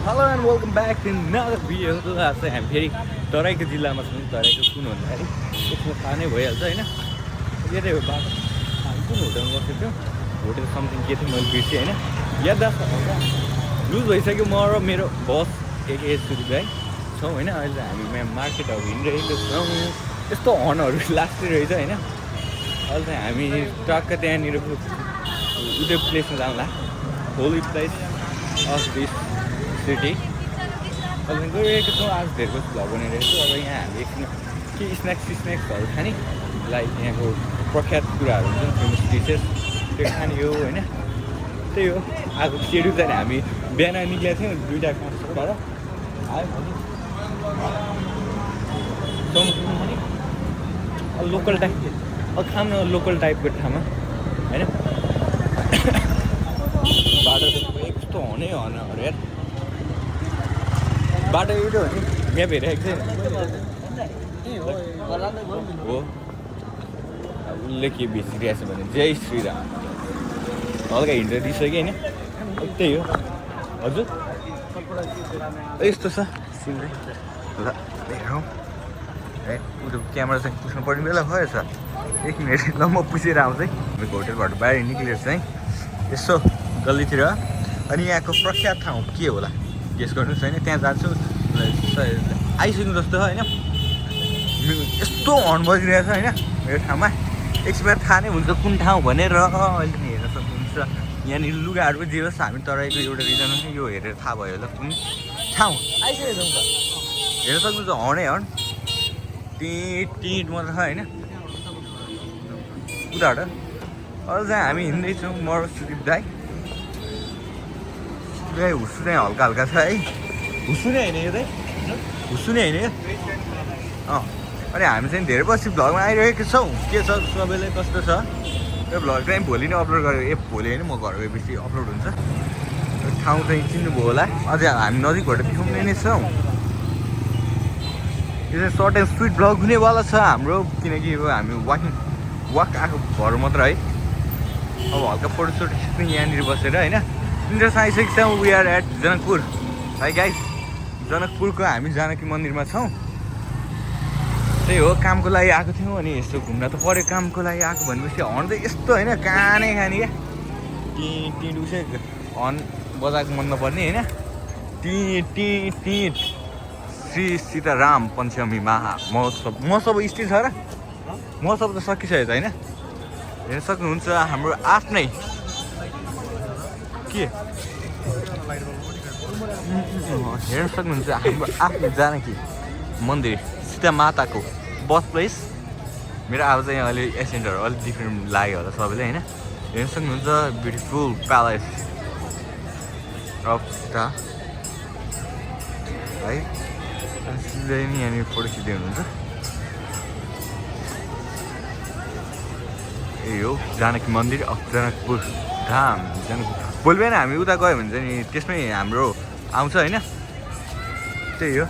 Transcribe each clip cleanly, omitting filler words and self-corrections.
Hello and welcome back to another video. आज चाहिँ हामी फेरि तराईको जिल्लामा छौँ। तराईको कुन भन्दाखेरि यसमा थाहा नै भइहाल्छ होइन। यतै हो बाटो। हामी कुन होटलमा बसेको थियौँ? होटल समथिङ के थियो मैले बिर्सेँ होइन। याददास्त हल्का लुज भइसक्यो। म र मेरो बस एके सुदीप भाइ छौँ होइन। अहिले हामी यहाँ मार्केटहरू हिँडिरहेको छौँ। यस्तो हर्नहरू लास्टै रहेछ होइन। अहिले चाहिँ हामी टक्क त्यहाँनिर उदय प्लेसमा जाउँला। Holy place of this city अहिले गइरहेको छौँ। आज धेरै जस्तो भ्लग बनाइरहेको छु। अब यहाँ हामी एकछिन के स्न्याक्सहरू खाने लाइक यहाँको प्रख्यात कुराहरू हुन्छ फेमस डिसेस त्यो खाने हो होइन। त्यही हो आजको सेड्युल चाहिँ हामी बिहान निक्लेको थियौँ 2टा कन्सर्टबाट आयो भने लोकल टाइप अब खानु लोकल टाइपको ठाउँमा होइन। बाटो यस्तो हुनै हन अरे यार बाटो एउटा हो नि म्याप हेरेको थिएँ हो। उसले के बिर्सिरहेको छ भने जय श्रीराम हल्का हिँडेर दिइसक्यो होइन। त्यही हो हजुर यस्तो छ सिनरी ल हेरौँ है। उसको क्यामेरा चाहिँ पुस्नु पर्ने बेला भएछ। 1 मिनट ल म पुसेर आउँछ है। मेरो होटेलबाट बाहिर निक्लेर चाहिँ यसो गल्लीतिर अनि यहाँको प्रख्यात ठाउँ के होला गेस गर्नुहोस् होइन। त्यहाँ जान्छु आइसक्नु जस्तो होइन। यस्तो हर्न बजिरहेछ होइन यो ठाउँमा। एकछिन थाहा नै हुन्छ कुन ठाउँ भनेर अहिले पनि हेर्न सक्नुहुन्छ। यहाँनिर लुगाहरू जे होस् हामी तराईको एउटा रिजन यो हेरेर थाहा भयो होला कुन ठाउँ आइसकेको छौँ त हेर्न सक्नुहुन्छ। हर्नै हर्न टिट मात्र छ होइन उताबाट। अहिले चाहिँ हामी हिँड्दैछौँ म र सुदीप दाई। हुसु चाहिँ हल्का हल्का छ है। हुसु नै होइन यो चाहिँ हुसु नै होइन यो। अनि हामी चाहिँ धेरै पछि भ्लगमा आइरहेको छौँ। के छ सबैलाई कस्तो छ यो भ्लग चाहिँ भोलि नै अपलोड गरेको भोलि होइन म घर गएपछि अपलोड हुन्छ। ठाउँ चाहिँ चिन्नुभयो होला। अझै हामी नजिकबाट देखाउने नै छौँ। यो चाहिँ सर्ट एन्ड स्विट भ्लग हुनेवाला छ हाम्रो किनकि अब हामी वाक आएको भएर मात्र है। अब हल्का फोटोसोटो खिच्ने यहाँनिर बसेर होइन। इन्ट्रेस्ट आइसकेको छ। वी आर एट जनकपुर है गाइस। जनकपुरको हामी जानकी मन्दिरमा छौँ। त्यही हो कामको लागि आएको थियौँ अनि यस्तो घुम्न त पऱ्यो। कामको लागि आएको भनेपछि हर्न चाहिँ यस्तो होइन कानै खाने क्या टिट उसै हर्न बजाएको मन नपर्ने होइन। टिट श्री सीताराम पञ्चमी महा महोत्सव स्टिल छ र महोत्सव त सकिसकेको छ होइन। हेर्न सक्नुहुन्छ हाम्रो आफ्नै के हेर्न सक्नुहुन्छ हाम्रो आफ्नो जानकी मन्दिर सीता माताको बर्थ प्लेस। मेरो अब चाहिँ अहिले एसेन्टहरू अलिक डिफ्रेन्ट लाग्यो होला सबैले होइन। हेर्न सक्नुहुन्छ ब्युटिफुल प्यालेस अफ सीता है। सिधै नि यहाँनिर फोटो खिच्दै हुनुहुन्छ। यही हो जानकी मन्दिर अफ जनकपुर धाम। भोलि बिहान हामी उता गयो भने चाहिँ नि त्यसमै हाम्रो आउँछ होइन। त्यही हो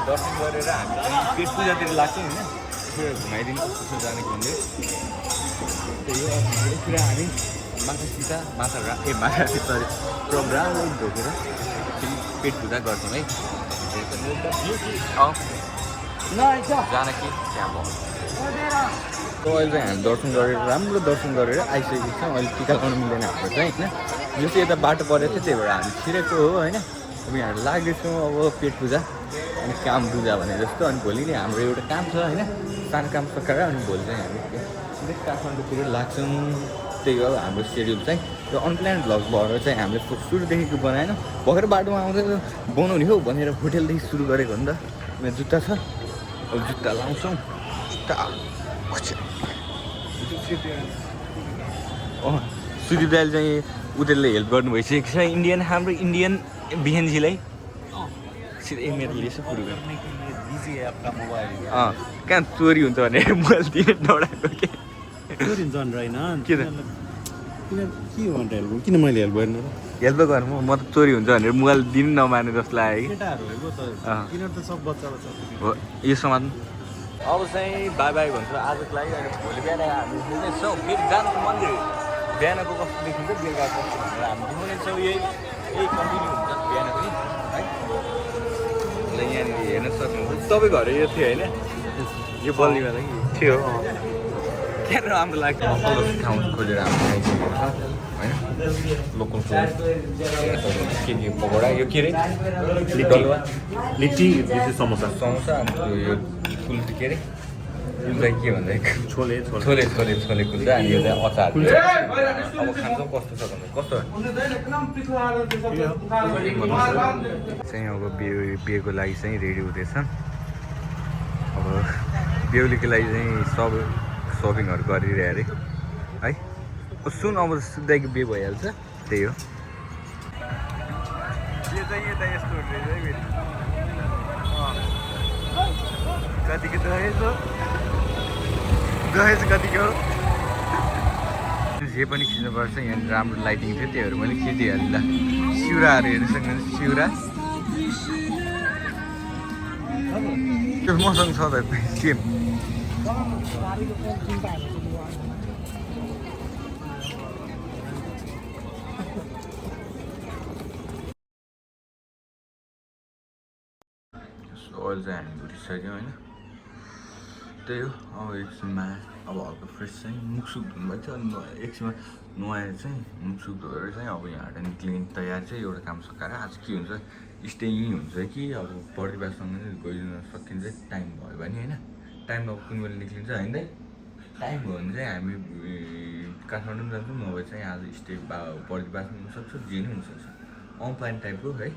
दर्शन गरेर हामी पेट पूजातिर लाग्छौँ होइन। घुमाइदिनु त्यसो जानेको मन्दिर। त्यही हो यतिर हामी माता सीता माता सरी प्रोग्राम ढोकेर पेट पूजा गर्छौँ है। जानकी त्यहाँ भयो। अहिले चाहिँ हामी दर्शन गरेर राम्रो दर्शन गरेर आइसकेको छौँ। अहिले टिका लगाउनु मिल्दैन हाम्रो चाहिँ होइन। यो चाहिँ यता बाटो परेको थियो त्यही भएर हामी छिरेको हो होइन। अब यहाँहरू लाग्दैछौँ अब पेट पूजा अनि काम बुझा भने जस्तो। अनि भोलि नै हाम्रो एउटा काम छ होइन सानो काम सकाएर अनि भोलि चाहिँ हामी काठमाडौँतिर लाग्छौँ। त्यही हो हाम्रो सेड्युल चाहिँ। र अनप्लान भ्लग भएर चाहिँ हामीले सुरुदेखिको बनाएन। भर्खर बाटोमा आउँदै बनाउने हो भनेर होटेलदेखि सुरु गरेको हो नि त। मेरो जुत्ता छ अब जुत्ता लाउँछौँ। जुत्ता सुदीप दाइले चाहिँ उनीहरूले हेल्प गर्नु भइसकेको छ। हाम्रो इन्डियन बिहेनजीलाई एकछिन एक मिनट लिएछ सुरु गर दीजिए आपका मोबाइल कहाँ चोरी हुन्छ भनेर मोबाइल दिने दौडाएको के चोरी हुन्छ भनेर होइन के त के हो भनेर हेल्प किन मैले हेल्प गरेन र हेल्प गर्नु म त चोरी हुन्छ भनेर मोबाइल दिनु नमाने जस्तो लाग्यो केटाहरू हेर्नु त किनभने त सब बच्चा कि हो यो समात्नु अब चाहिँ बाई बाई भन्छ आजको लागि अनि भोलि बिहान हामी हिँड्नेछौँ फेरि जानको मन्दिर बिहानको कस्तो देखिन्छ बेलुका कस्तो भनेर हामी घुम्नेछौँ यही कन्टिन्यू हुन्छ बिहान पनि है ल यहाँनिर हेर्न सक्नुहुन्छ तपाईँ घर यो थियो होइन यो बल्लीमा त थियो क्या राम्रो लाग्छ तल ठाउँ खोजेर हामी आइसकेको छ होइन लोकल के पकौडा यो के अरे डलुवा लिट्टी समोसा समोसा अनि यो कुल के अरे कुल्दा के भन्दा छोले छोले छोले छोले कुल्दा अनि यो चाहिँ अचार अब खान्छौँ कस्तो छ भन्दा कस्तो चाहिँ अब बिहेको लागि चाहिँ रेडी हुँदैछ अब बेहुलीको लागि चाहिँ सब सपिङहरू गरिरहे अरे है सुन अब सिधैको बिहे भइहाल्छ त्यही हो यो चाहिँ यता यस्तो रहेछ है फेरि कतिको दहेज कतिको जे पनि खिच्नुपर्छ यहाँ राम्रो लाइटिङ थियो त्योहरू मैले खिचिहालेँ ल सिउराहरू हेर्न सक्नुहुन्छ सिउरा त्यो मसँग छ त सेम ओइल चाहिँ हामी भुटिसक्यौँ होइन त्यही हो अब एकछिनमा अब हल्का फ्रेस चाहिँ मुखसुख धुनुभएको थियो अनि एकछिनमा नुहाएर चाहिँ मुखसुख धोएर चाहिँ अब यहाँबाट निक्लिने तयार चाहिँ एउटा काम सकाएर आज के हुन्छ स्टे यहीँ हुन्छ कि अब परिवारसँग गइदिन सकिन्छ टाइम भयो भने होइन टाइम अब कुन बेला निक्लिन्छ होइन टाइम भयो भने चाहिँ हामी काठमाडौँ पनि जान्छौँ नभए चाहिँ आज स्टे परिवार हुनसक्छ जे नै हुनसक्छ अनप्लान टाइपको है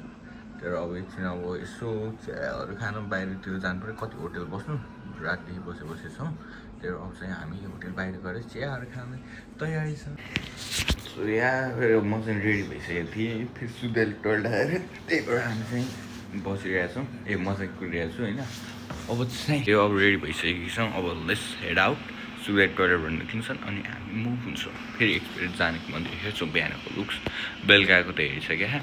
तर अब एकछिन अब यसो चियाहरू खानु बाहिरतिर जानु पऱ्यो कति होटेल बस्नु रातदेखि बसेछौँ त्यही अब चाहिँ हामी होटेल बाहिर गएर चियाहरू खाने तयारी छ सो यहाँ म चाहिँ रेडी भइसकेको थिएँ फेरि सुत्दै टोइलेट आएर त्यही भएर हामी चाहिँ बसिरहेको छौँ म चाहिँ कुरिरहेको छु होइन अब चाहिँ त्यो अब रेडी भइसकेको छौँ अब लेट्स हेड आउट सुगाई टोइलेटबाट निक्लिन्छन् अनि हामी मुभ हुन्छौँ फेरि एकचोटि जानेको मन्दिर हेर्छौँ बिहानको लुक्स बेलुकाको त हेरिसक्यो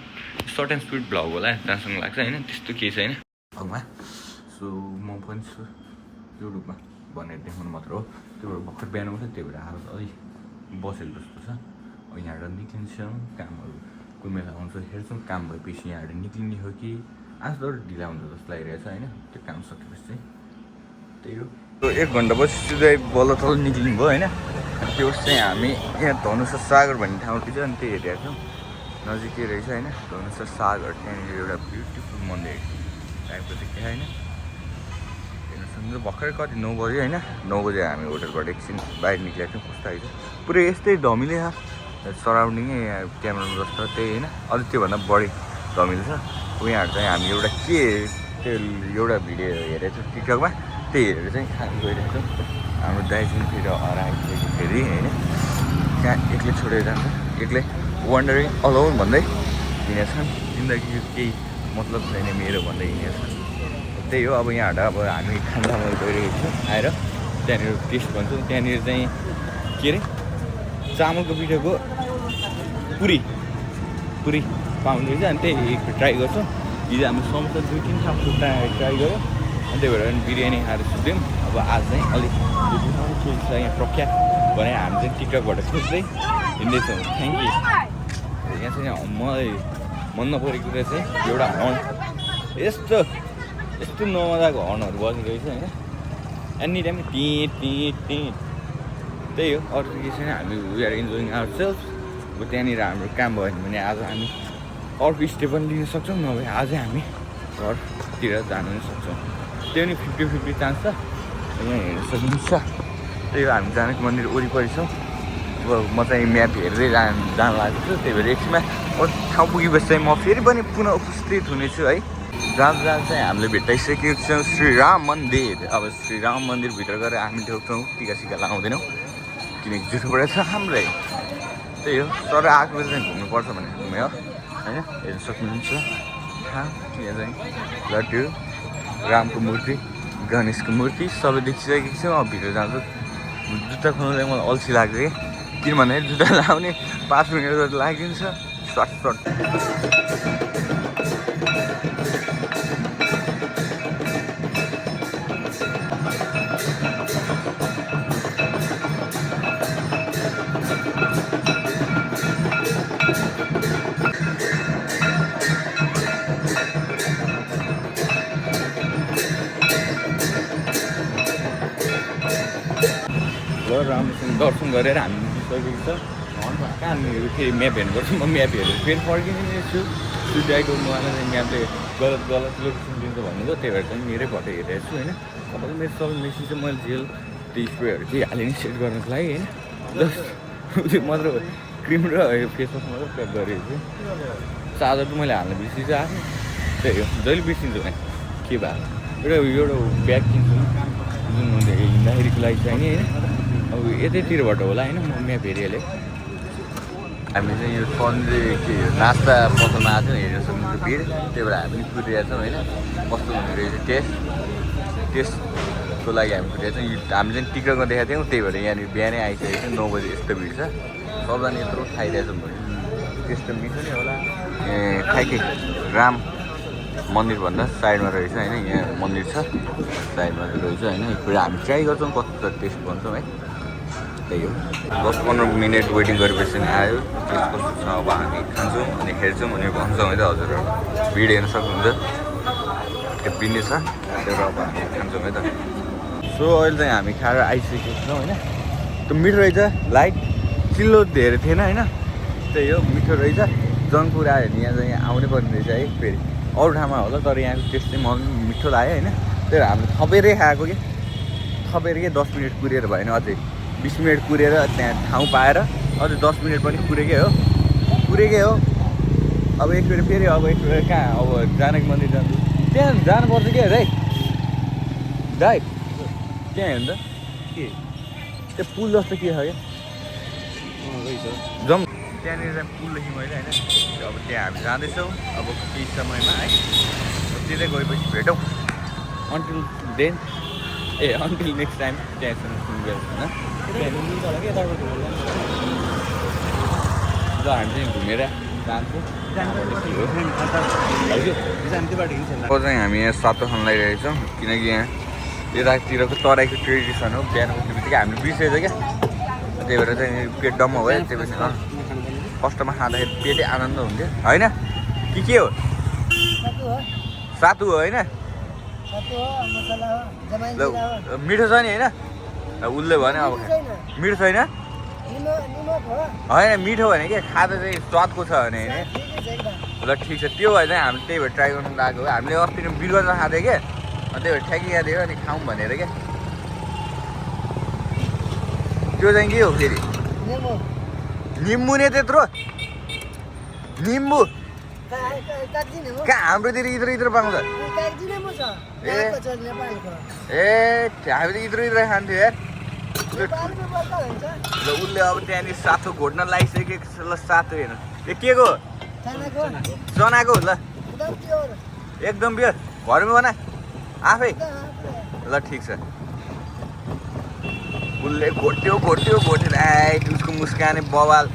सर्ट एन्ड स्पिड भ्लग होला जहाँसँग लाग्छ होइन त्यस्तो केही छैन भगमा सो म पनि छु युट्युबमा भनेर देखाउनु मात्र हो त्यो भएर भर्खर बिहान उठ्यो त्यही भएर हालत अलिक बसेको जस्तो छ अब यहाँबाट निक्लिन्छौँ कामहरू कुन बेला आउँछ हेर्छौँ काम भएपछि यहाँबाट निक्लिने हो कि आज त ढिला हुन्छ जस्तो लागिरहेछ होइन त्यो काम सकेपछि चाहिँ त्यही हो एक घन्टा पछि सिधै बल्ल तल निक्लिनु भयो होइन त्यो चाहिँ हामी यहाँ धनुषा सागर भन्ने ठाउँ थियो अनि त्यही हेरेको छौँ नजिकै रहेछ होइन धनुषा सागर त्यहाँनिर एउटा ब्युटिफुल मन्दिर टाइपको देखेँ होइन हेर्नु भर्खरै कति 9 बज्यो होइन 9 बजे हामी होटलबाट एकछिन बाहिर निक्लेको थियौँ कस्तो आइज पुरै यस्तै धमिलो छ सराउन्डिङै क्यामेरा जस्तो त्यही होइन अझ त्योभन्दा बढी धमिलो छ उहाँहरू चाहिँ हामी एउटा के त्यो एउटा भिडियो हेरेको थियौँ टिकटकमा त्यही हेरेर चाहिँ खानु गइरहेको छौँ हाम्रो दाइजन फेरि हराइसक्यो फेरि होइन कहाँ एक्लै छोडेर जान्छ एक्लै वन्डरिङ अलाउन भन्दै हिँडेछन् जिन्दगीको केही मतलब छैन मेरो भन्दै हिँडेछन् त्यही हो अब यहाँबाट अब हामी खाना गइरहेको छौँ आएर त्यहाँनिर टेस्ट भन्छौँ त्यहाँनिर चाहिँ के अरे चामलको पिठोको पुरी पाउँदो रहेछ अनि त्यही ट्राई गर्छौँ हिजो हामी समोसा 2-3 ठाउँ ट्राई गऱ्यौँ अनि त्यही भएर बिरयानी खाएर सुत्यौँ अब आज चाहिँ अलिक के छ यहाँ प्रख्यात भने हामी चाहिँ टिकटकबाट खोज्दै हिँड्दैछौँ थ्याङ्क यू यहाँ चाहिँ मलाई मन नपरेको कुरा चाहिँ एउटा हर्न यस्तो नमजाको हर्नहरू बजेको रहेछ होइन एनी टाइम त्यही हो अरू के छैन हामी we are enjoying our self अब त्यहाँनिर हाम्रो काम भयो भने आज हामी अर्को स्टेप पनि लिन सक्छौँ नभए आजै हामी घरतिर जानु पनि सक्छौँ त्यो नि 50-50 चान्स छ यहाँ हेर्न सक्नुहुन्छ त्यही हो हामी जानेको मन्दिर वरिपरि छौँ अब म चाहिँ म्याप हेर्दै जान लागेको छु त्यही भएर एकछिनमा अरू ठाउँ पुगेपछि चाहिँ म फेरि पनि पुनः उपस्थित हुनेछु है जहाँ चाहिँ हामीले भेटाइसकेको छौँ श्रीराम मन्दिर अब श्रीराम मन्दिरभित्र गएर हामी देख्छौँ टिका लगाउँदैनौँ किनकि जुठोबाट छ हाम्रै त्यही हो तर आएको बेला चाहिँ घुम्नुपर्छ भने घुम्यो होइन हेर्न सक्नुहुन्छ कथा यहाँ चाहिँ लड्डु रामको मूर्ति गणेशको मूर्ति सबै देखिसकेको छु अब भित्र जान्छु जुत्ता खोल्नुलाई मलाई अल्छी लाग्छ कि किनभने जुत्ता लाउने 5 मिनट जति लागिदिन्छ सर्ट राम्रोसँग दर्शन गरेर हामी निस्किसकेको छ कहाँनिर फेरि म्याप हेर्नुपर्छ म म्याप हेरेर फेरि फर्किने छु सुइडाइको मलाई चाहिँ म्यापले गलत लोकेसन दिन्छ भनेको त्यही भएर चाहिँ मेरैबाट हेरेको छु होइन तपाईँले मेरो सब मेसेज चाहिँ मैले जेल त्यो स्प्रेहरू चाहिँ हालेँ नि सेट गर्नको लागि होइन जस्ट त्यो मात्र क्रिम र फेसवास मात्र प्याक गरेको छु चार्जर त मैले हाल्न बिर्सिरहेको थिएँ त्यही हो जहिले बिर्सिन्छु भने के भयो एउटा ब्याग किन्छु जुन हिँड्दाखेरिको लागि चाहिने होइन अब यतैतिरबाट होला होइन म म्याप हेरिहालेँ हामी चाहिँ यो सन्डे के नास्ता पसलमा आएको थियौँ हेरेर सक्नुहुन्छ भिड त्यही भएर हामी कुदिरहेको छौँ होइन कस्तो हुने रहेछ टेस्टको लागि हामी कुदिरहेको छौँ हामी चाहिँ टिकटमा देखाएको थियौँ त्यही भएर यहाँनिर बिहानै आइसकेको छ 9 बजी यस्तो भिड छ सबजना यत्रो खाइरहेछौँ भने त्यस्तो मिठो नै होला खाइके राम मन्दिरभन्दा साइडमा रहेछ होइन यहाँ मन्दिर छ साइडमा रहेछ होइन एकपल्ट हामी ट्राई गर्छौँ कस्तो टेस्ट भन्छौँ है त्यही हो 10-15 मिनट वेटिङ गरेपछि आयो टेस्ट कस्तो छ अब हामी खान्छौँ अनि हेर्छौँ अनि भन्छौँ है त हजुरहरू भिड हेर्न सक्नुहुन्छ त्यो पिन्ने छ त्यो अब हामी खान्छौँ है त सो अहिले चाहिँ हामी खाएर आइसकेको छौँ होइन त्यो मिठो रहेछ लाइट चिल्लो धेरै थिएन होइन त्यही हो मिठो रहेछ जङ्क फुड आयो भने यहाँ चाहिँ आउनै पर्ने रहेछ है फेरि अरू ठाउँमा होला तर यहाँको टेस्ट चाहिँ मलाई मिठो लाग्यो होइन त्यही भएर हामीले थपेरै खाएको कि थपेर के 10 मिनट कुरेर भएन अझै 20 मिनट कुरेर त्यहाँ ठाउँ पाएर अझै 10 मिनट पनि कुरेकै हो अब एकचोटि फेरि अब एकचोटि कहाँ अब जानकी मन्दिर जान्छु त्यहाँ जानुपर्छ के दाइ त्यहाँ हेर्नु त के त्यो पुल जस्तो के छ क्या जाउँ त्यहाँनिर चाहिँ पुल देखेँ मैले होइन अब त्यहाँ हामी जाँदैछौँ अब केही समयमा है त्यतै गएपछि भेटौँ अन्टिल नेक्स्ट टाइम त्यहाँसम्म सुन्दैछ होइन ल हामी चाहिँ घुमेर जान्छौँ अब चाहिँ हामी यहाँ सातो खान लागिरहेछौँ किनकि यहाँ यतातिरको तराईको ट्रेडिसन हो बिहान उठ्ने बित्तिकै हामीले बिर्सेछ क्या त्यही भएर चाहिँ पेट डम्म भयो त्यही भएर फर्स्टमा खाँदाखेरि पेटै आनन्द हुन्थ्यो होइन के हो सातु हो होइन मिठो छ नि होइन उसले भन्यो अब मिठो छैन होइन मिठो भने के खाँदा चाहिँ स्वादको छ भने होइन ल ठिक छ त्यो भए चाहिँ हामीले त्यही भएर ट्राई गर्नु लागेको हो हामीले अस्ति बिरुवा खाँदै क्या अनि त्यही भएर ठ्याकी खाँदियो अनि खाउँ भनेर क्या त्यो चाहिँ के हो फेरि निम्बु नै त्यत्रो निम्बु कहाँ हाम्रोतिर इत्र पाउँछ ए हामी त इत्र खान्थ्यो यार उसले अब त्यहाँनिर साथो घोट्न लागिसकेको छ ल साथो हेर्नु ए के को चनाको ल एकदम बियर घरमै बना आफै ल ठिक छ उसले घोटेर आए उसको मुस्काने बवाल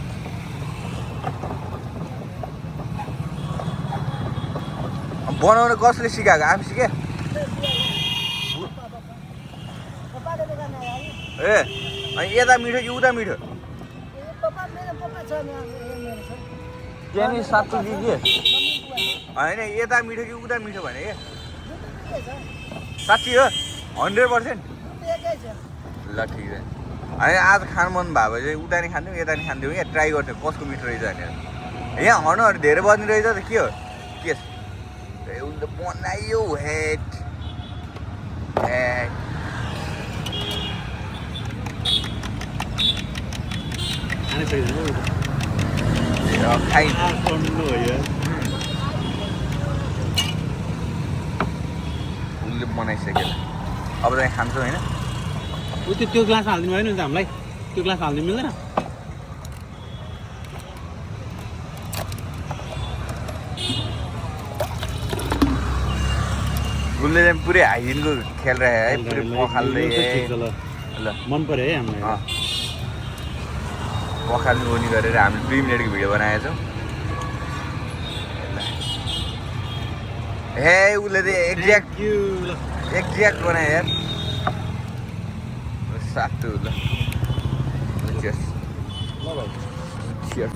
बनाउन कसले सिकाएको आफै सिके ए अनि यता मिठो कि उता मिठो त्यहाँनिर सातो कि के होइन यता मिठो कि उता मिठो भने के साँच्ची हो 100%? ल ठिक छ होइन आज खानु मन भयो चाहिँ उता नि खान्थ्यौँ यता नि खान्थ्यौँ क्या ट्राई गर्थ्यौँ कसको मिठो रहेछ भनेर यहाँ हर्नहरू धेरै बज्ने रहेछ त के हो के उसले बनायो हेट खाइ उसले बनाइसक्यो अब चाहिँ खान्छौँ होइन त्यो ग्लास हालिदिनु भएन नि त हामीलाई त्यो ग्लास हालिदिनु मिल्दैन उसले चाहिँ पुरै हाइजिनको खेल रहे है पुरै पखाल्दै ठिक छ ल ल मन पर्यो है हामीलाई पखाल्नु ओनी गरेर हामीले 2 मिनेटको भिडियो बनाएका छौँ हे उसले त एक्ज्याक्ट बनाए यार सातो ल चियर्स ल भाइ चियर्स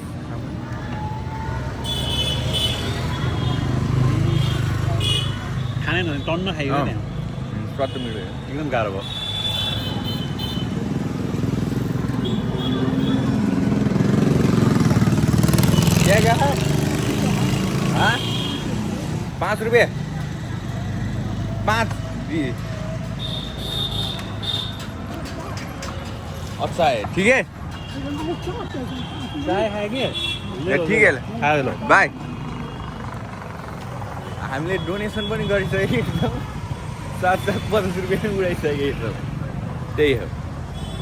खाने भने टन्न खाइयो नि स्वाद मिल्यो एकदम गाह्रो भयो क्या है हाँ 5 रुपये 5 जी अच्छा है ठीक है चाय खायो कि ठीक है खायो ल बाई हामीले डोनेसन पनि गरिसकेको छौँ 750 रुपियाँ पनि उडाइसकेको छौँ त्यही हो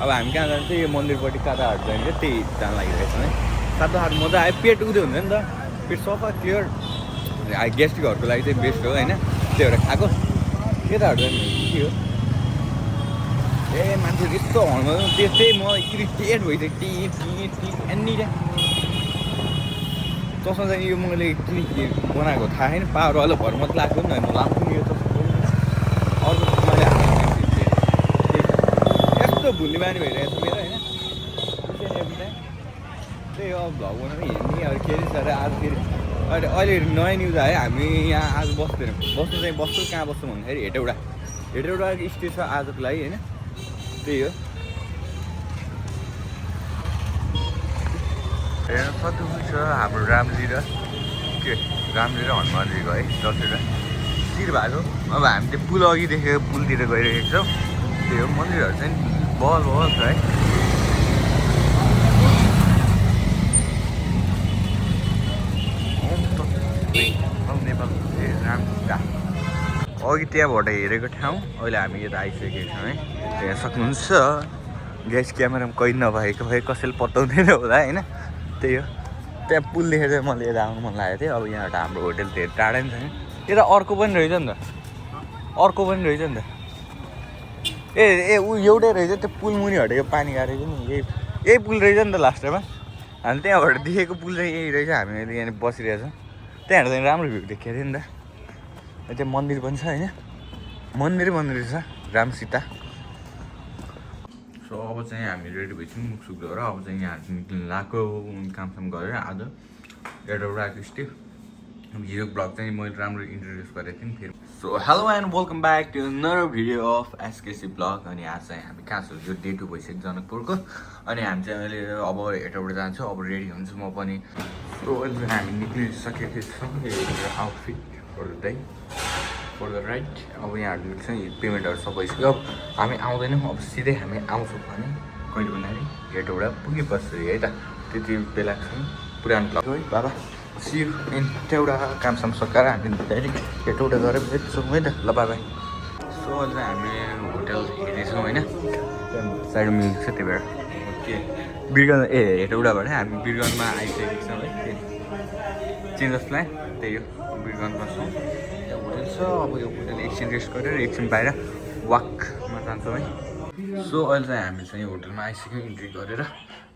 अब हामी कहाँ जान्छ यो मन्दिरपट्टि काटाहाट जान्छ त्यही जान लागिरहेको छ है काटाहाट मजा आयो पेट उदय हुन्छ नि त पेट सफा क्लियर गेस्टहरूको लागि चाहिँ बेस्ट हो होइन त्यही भएर खाएको केटाहरू जाने के हो ए मान्छे यस्तो हर्न त्यस्तै म इरिटेट भइसक्यो टी एनी चस्मा चाहिँ यो मैले किन बनाएको थाहा छैन पावरवाला भर मात्रै लाग्यो नि म लाउँछु नि यो चस्मा अर्को मैले यस्तो भुल्ने बानी भइरहेको छ मेरो होइन त्यही हो भ्लग बनाएर हेर्ने अरू के अरे सर आज फेरि अहिले नयाँ न्युज आयो हामी यहाँ आज बस्दैन बस्नु चाहिँ बस्छु कहाँ बस्छौँ भन्दाखेरि हेटौँडा स्टे छ आजको लागि होइन त्यही हो हेर्नु कति छ हाम्रो रामजी र हनुमानजीको है दसवटा शिर भएको अब हामी त्यो पुल अघि देखेको पुलतिर गइरहेको छौँ त्यही हो मन्दिरहरू चाहिँ बल छ है नेपाल रामसीता अघि त्यहाँबाट हेरेको ठाउँ अहिले हामी यता आइसकेको छौँ है त्यहाँ सक्नुहुन्छ ग्यास क्यामेरामा कैद नभएको भए कसैले पत्ताउँदैन होला होइन त्यही हो त्यहाँ पुल देखेर चाहिँ मैले यता आउनु मन लागेको थियो अब यहाँबाट हाम्रो होटेल धेरै टाढा नि छैन यता अर्को पनि रहेछ नि त ए ऊ एउटै रहेछ त्यो पुल मुनि हटेको पानी गाडेको नि यही पुल रहेछ नि त लास्टमा हामी त्यहाँबाट देखेको पुल चाहिँ यही रहेछ हामी अहिले यहाँ बसिरहेको छौँ त्यहाँबाट चाहिँ राम्रो भ्यू देखेको थियो नि त त्यहाँ मन्दिर पनि छ होइन मन्दिर छ राम सीता सो अब चाहिँ हामी रेडी भइसक्यौँ मुखसुख गरेर अब चाहिँ यहाँ निक्लिनु लगाएको कामसाम गरेर आज एउटा स्टे हिजो ब्लग चाहिँ मैले राम्रो इन्ट्रोड्युस गरेको थिएँ फेरि so hello and welcome back to another video of SKC blog अनि आज चाहिँ हामी कहाँ छ यो डे 2 भइसक्यो जनकपुरको अनि हामी चाहिँ अहिले अब हेटौँबाट जान्छौँ अब रेडी हुन्छु म पनि सो अहिले हामी निक्लिसकेको छौँ आउटफिट फर द राइट अब यहाँहरू चाहिँ पेमेन्टहरू सब भइसक्यो अब हामी आउँदैनौँ अब सिधै हामी आउँछौँ भने कहिले भन्दाखेरि हेटौँडा पुगिबस्छु है त त्यति बेला छौँ पुरानो क्लब है बाबा सियो एउटा कामसाम सकाएर हामी डाइरेक्ट हेटौँडा गएर भेट्छौँ है त ल बाबा सो अहिले हामी होटल हेर्दैछौँ होइन साइड मिल्छ त्यही भएर के बिरगन्ज हेटौँडाबाट हामी बिरगन्जमा आइसकेको छौँ है चेन्जस प्लान त्यही हो बिरगन्जमा छौँ त्यहाँ होटल छ अब यो होटल एकछिन रेस्ट गरेर एकछिन बाहिर वाकमा जान्छौँ है सो अहिले चाहिँ हामी चाहिँ होटलमा आइसक्यौँ इन्ट्री गरेर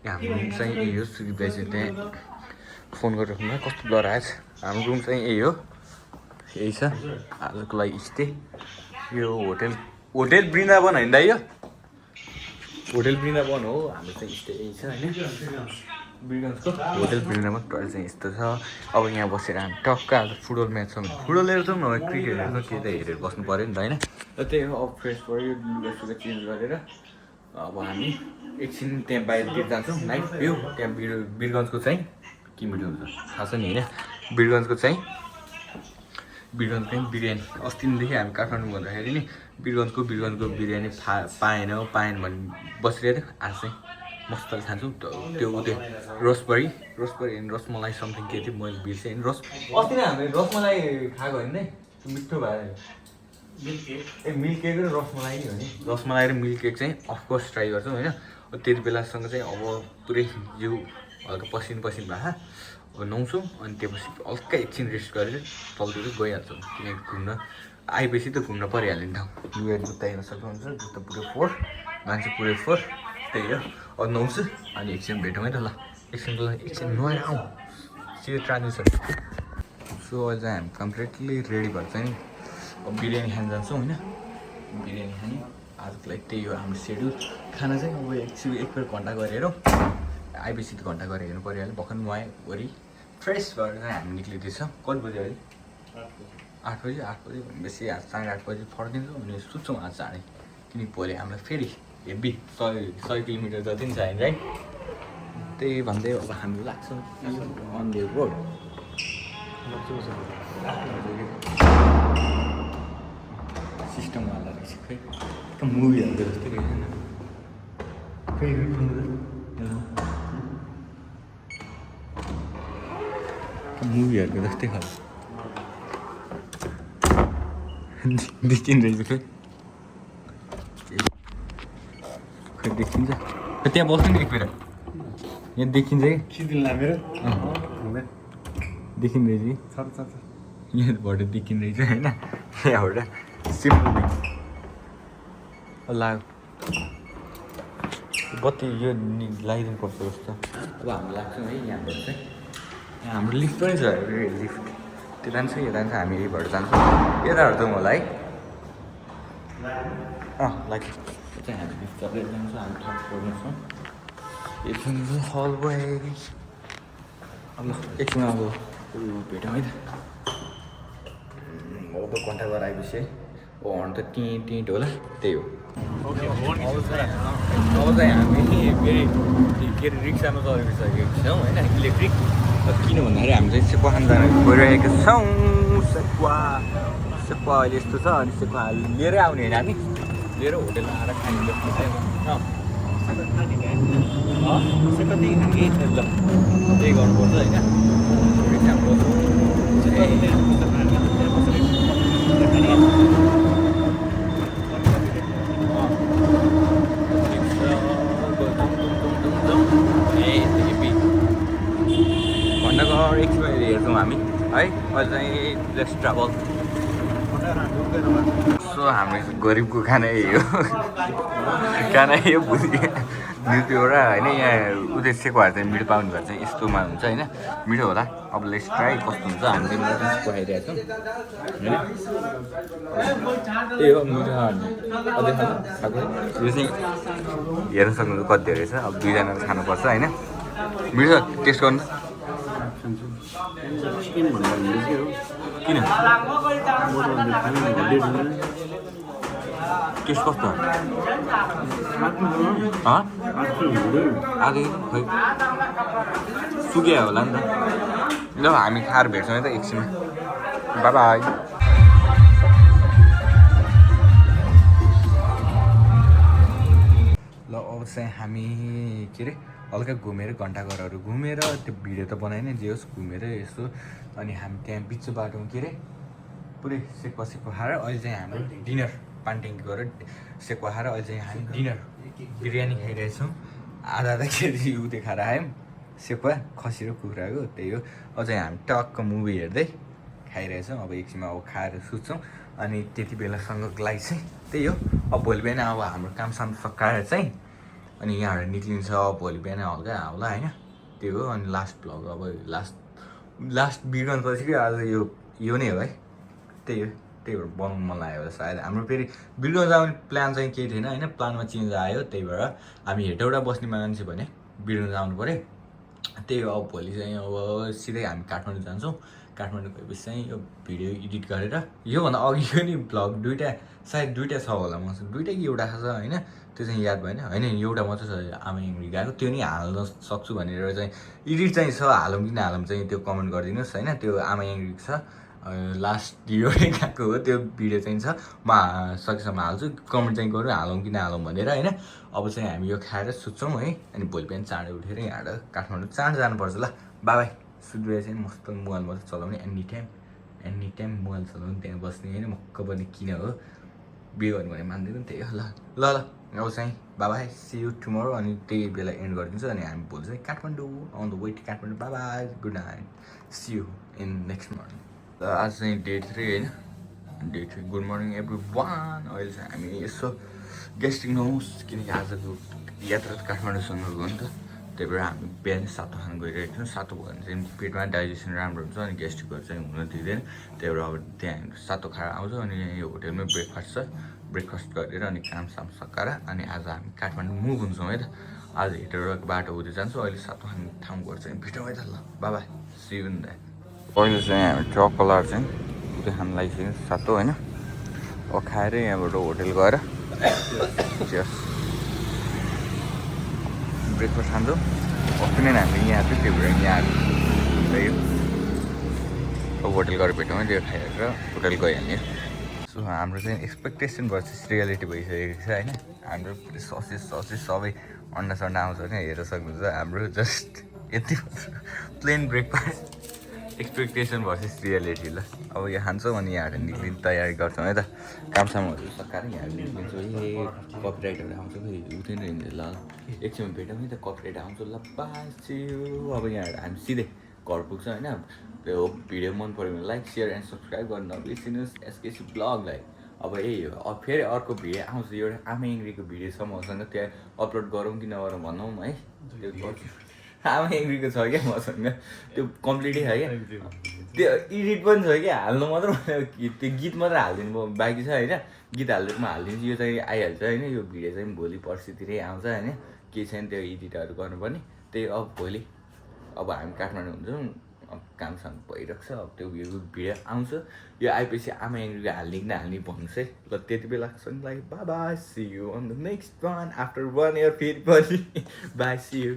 हाम्रो रुम चाहिँ यही हो सुदीप दाइ चाहिँ त्यहाँ फोन गरेर राख्नु कस्तो डर आएछ हाम्रो रुम चाहिँ यही हो यही छ आजको लागि स्टे यो होटल वृन्दावन होइन दाइ यो होटल वृन्दावन हो हाम्रो चाहिँ स्टे यही छ होइन बिरगन्जको होटल वृन्दावन टोइल चाहिँ यस्तो छ अब यहाँ बसेर हामी टक्क आज फुटबल म्याच छ भने फुटबल हेर्छौँ न क्रिकेट हेर्छौँ के त हेरेर बस्नु पऱ्यो नि त होइन र त्यही हो अब फ्रेस पऱ्यो लुगासुगा चेन्ज गरेर अब हामी एकछिन त्यहाँ बाहिरतिर जान्छौँ नाइट भ्यू त्यहाँ बिरगन्जको चाहिँ के मिठो हुन्छ थाहा छ नि होइन बिरगन्जको चाहिँ बिरयानी अस्तिदेखि हामी काठमाडौँ भन्दाखेरि नि बिरगन्जको बिरयानी पाएन भने बसिरहेको थियो आज चाहिँ मस्तले खान्छौँ त्यो रसबरी एन्ड रसमलाई समथिङ के थियो मैले बिर्सेँ होइन अस्ति नै हामीले रसमलाई खाएको होइन नि मिठो भयो मिल्क केक र रसमलाई नै हो नि रसमलाई र मिल्क केक चाहिँ अफकोर्स ट्राई गर्छौँ होइन त्यति बेलासँग चाहिँ अब पुरै जिउ हल्का पसिन भयो अब नुहाउँछौँ अनि त्यसपछि हल्का एकछिन रेस्ट गरेर तलतिर गइहाल्छौँ किनकि घुम्न आएपछि त घुम्न परिहाल्यो नि ठाउँ लुगा जुत्ता हेर्न सक्नुहुन्छ जुत्ता पुरै 4 मान्छे पुरै 4 त्यही हो अब नुहाउँछु अनि एकछिन भेटौँ है त ल एकछिन नुहाएर आउँ सिधै ट्रान्जिसन सो अहिले चाहिँ हामी कम्प्लिटली रेडी भएर चाहिँ अब बिरयानी खान जान्छौँ होइन बिरयानी खाने आजको लागि त्यही हो हाम्रो सेड्युल खाना चाहिँ अब एकछिन एक बेर घन्टा गरेर हेरौँ आएपछि त घन्टा गरेर हेर्नु परिहाल्यो भर्खर नुहाएँ वरि फ्रेस भएर चाहिँ हामी निक्लिँदैछौँ कति बजी अहिले 8 बजी बेसी आज 8:30 बजी फर्किन्छौँ अनि सुत्छौँ आज चाँडै किनकि भोलि हामीलाई फेरि हेभी 100 किलोमिटर जति पनि छ होइन राइट त्यही भन्दै अब हामी लाग्छौँ अन द रोड सिस्टम हाल्दा रहेछ खै मुभी हाल्दो जस्तै रहेछ खै मुभीहरूको जस्तै खालको देखिन्छ रहेछ खै देखिन्छ त्यहाँ बस्नु नि एक बेला यहाँ देखिन्छ कि खिचिदिनु ला मेरो देखिँदो रहेछ कि यहाँबाट देखिँदो रहेछ होइन यहाँबाट सिम्पल लाग्यो बत्ती यो लगाइदिनु पर्छ जस्तो अब हामी लाग्छौँ है यहाँबाट चाहिँ यहाँ हाम्रो लिफ्ट पनि छ लिफ्ट त्यो जान्छ यो जान्छ हामी यहीँबाट जान्छौँ यताहरू जाउँ होला है लाग्यो यो चाहिँ हामी लिफ्ट चढेर जान्छौँ हामी थर्ड फ्लोरमा छौँ यो चाहिँ हल भयो अब एकछिन अब भेटौँ है त अब घन्टा गरेर आएपछि है ओ हर्न त टिँ होला त्यही हो अब चाहिँ हामी फेरि के अरे रिक्सामा चढिसकेको छौँ होइन इलेक्ट्रिक किन भन्दाखेरि हामी चाहिँ सेकुवा खान जान गइरहेको छौँ सेकुवा अहिले यस्तो छ अनि सेकुवा लिएरै आउने होइन हामी लिएर होटेलमा आएर खाने जस्तो छ ल त्यही गर्नुपर्छ होइन रिक्सामा घन्टाको एक्सपायर हेर्छौँ हामी है अहिले चाहिँ लेट्स ट्राभल सो हाम्रो गरिबको खाना यही हो खाना यही हो भुलियो त्यो एउटा होइन यहाँ उद्देश्यकोहरू चाहिँ मिठो पाउनु भएको चाहिँ यस्तोमा हुन्छ होइन मिठो होला अब लेट्स ट्राई कस्तो हुन्छ हामीले खुवाइरहेको छौँ होइन त्यही हो मिठो अझै खाएको यो चाहिँ हेर्न सक्नुहुन्छ कति धेरै छ अब 2जनाले खानुपर्छ होइन मिठो टेस्ट गर्नु किन टेस्ट कस्तो आधी खै सुकिया होला नि त ल हामी खाएर भेट्छौँ है त एकछिनमा बाई बाई ल अब चाहिँ हामी के अरे हल्का घुमेर घन्टा घरहरू घुमेर त्यो भिडियो त बनाएन जे होस् घुमेर यसो अनि हामी त्यहाँ बिच बाटोमा के अरे पुरै सेकुवा खाएर अहिले चाहिँ हाम्रो डिनर पानट्याङ्की गरेर सेकुवा खाएर अहिले चाहिँ हामी डिनर बिरयानी खाइरहेछौँ आधा केजी उ देखाएर आयौँ सेकुवा खसी र कुखुराको त्यही हो अझै हामी टक्क मुभी हेर्दै खाइरहेछौँ अब एकछिनमा अब खाएर सुत्छौँ अनि त्यति बेलासँगको लागि चाहिँ त्यही हो अब भोलि बिहान अब हाम्रो कामसाम सकाएर चाहिँ अनि यहाँबाट निक्लिन्छ भोलि बिहान हल्का होला होइन त्यो हो अनि लास्ट भ्लग अब लास्ट भिडियो पछि कि आज यो नै हो है त्यही हो त्यही भएर बनाउनु मन लाग्यो होला सायद हाम्रो फेरि भिडियो जाने प्लान चाहिँ केही थिएन होइन प्लानमा चेन्ज आयो त्यही भएर हामी हेटौँडा बस्ने मान्छे भने भिडियो जानु पऱ्यो त्यही हो अब भोलि चाहिँ अब सिधै हामी काठमाडौँ जान्छौँ काठमाडौँ गएपछि चाहिँ यो भिडियो एडिट गरेर योभन्दा अघिको नि भ्लग सायद दुइटा छ होला मसँग दुइटै कि एउटा छ होइन त्यो चाहिँ याद भएन होइन एउटा मात्रै छ आमा इङ्ग्री गएको त्यो नि हाल्न सक्छु भनेर चाहिँ एडिट चाहिँ छ हालौँ कि नहालौँ चाहिँ त्यो कमेन्ट गरिदिनुहोस् होइन त्यो आमा इङ्ग्री छ लास्ट एउटै गएको हो त्यो भिडियो चाहिँ छ म सकेसम्म हाल्छु कमेन्ट चाहिँ गरौँ हालौँ कि नहालौँ भनेर होइन अब चाहिँ हामी यो खाएर सुत्छौँ है अनि भोलि बिहान चाँडै उठेर यहाँबाट काठमाडौँ चाँडो जानुपर्छ ल बाई सुत्दै चाहिँ मस्त मोबाइल मात्रै चलाउने एनी टाइम मोबाइल चलाउने त्यहाँ बस्ने होइन मक्क पनि किन हो बिहे गर्नु भने मान्दैन त्यही हो ल अब चाहिँ बाई सी यु टुमोरो अनि त्यही बेला एन्ड गरिदिन्छु अनि हामी भोलि चाहिँ Kathmandu on the way to Kathmandu bye good night see you in next morning आज चाहिँ डे 3 होइन day 3 good morning every one अहिले चाहिँ हामी यसो गेस्टिङ नहोस् किनकि आजको यात्रा त काठमाडौँसँगको हो नि त त्यही भएर हामी बिहान सातो खान गइरहेको छौँ सातो भयो भने चाहिँ पेटमा डाइजेसन राम्रो हुन्छ अनि गेस्ट्रिकहरू चाहिँ हुन दिँदैन त्यही भएर अब त्यहाँ सातो खाएर आउँछ अनि यहाँ यो होटेलमै ब्रेकफास्ट छ ब्रेकफास्ट गरेर अनि कामसाम सकाएर अनि आज हामी काठमाडौँ मुभ हुन्छौँ है त आज हिँडेर बाटो हुँदै जान्छौँ अहिले सातो खाने ठाउँ गर्छ नि भेटौँ है त ल बाबा सिउ इन द्याट पहिलो चाहिँ हामी चकलार चाहिँ उतै खान लागिसक्यो सातो होइन अब खाएर यहाँबाट होटेल गएर चियर्स ब्रेकफास्ट खान्छौँ अस्ति नै हामीले यहाँ थियो त्यही भएर यहाँ आएको अब होटेल गएर भेटौँ है त्यो खाएर होटेल गइहाल्ने सो हाम्रो चाहिँ एक्सपेक्टेसन भर्सेस रियालिटी भइसकेको छ होइन हाम्रो ससेस सबै अन्डा सन्डा आउँछ भने हेरेर सक्नुहुन्छ हाम्रो जस्ट यति plain breakfast expectation versus reality ल अब यो खान्छौँ अनि यहाँबाट निक्लिने तयारी गर्छौँ है त कामसामहरू सकाएर यहाँ निक्लिन्छौँ ए कपिराइटहरू आउँछ फेरि उठ्दैन हिँड्दै ल एकछिनमा भेटौँ नि त कपिराइट आउँछ ल बाँच्यो अब यहाँ हामी सिधै घर पुग्छ होइन त्यो भिडियो मन पऱ्यो भने लाइक सेयर एन्ड सब्सक्राइब गर्न नबिर्सिनुहोस् एसकेसी ब्लगलाई अब अब फेरि अर्को भिडियो आउँछ एउटा आमा एङ्ग्रीको भिडियो छ मसँग त्यहाँ अपलोड गरौँ कि नगरौँ भनौँ है त्यो गर्छु आमा एङ्ग्रीको छ क्या मसँग त्यो कम्प्लिटै छ क्या त्यो एडिट पनि छ क्या हाल्नु मात्र त्यो गीत मात्र हालिदिनु बाँकी छ होइन गीत हालिदिनु हालिदिन्छु यो चाहिँ आइहाल्छ होइन यो भिडियो चाहिँ भोलि पर्सितिरै आउँछ होइन के छैन त्यो एडिटहरू गर्नुपर्ने त्यही अब भोलि अब हामी काठमाडौँ हुन्छौँ अब कामसाम भइरहेको छ अब त्यो भिडियो आउँछ यो आएपछि आमा एङ्ग्रीको हाल्ने कि नहाल्ने भन्नुहोस् है ल त्यति बेलासम्मलाई bye see you on the next one after 1 year फेरि पनि बाई सी यु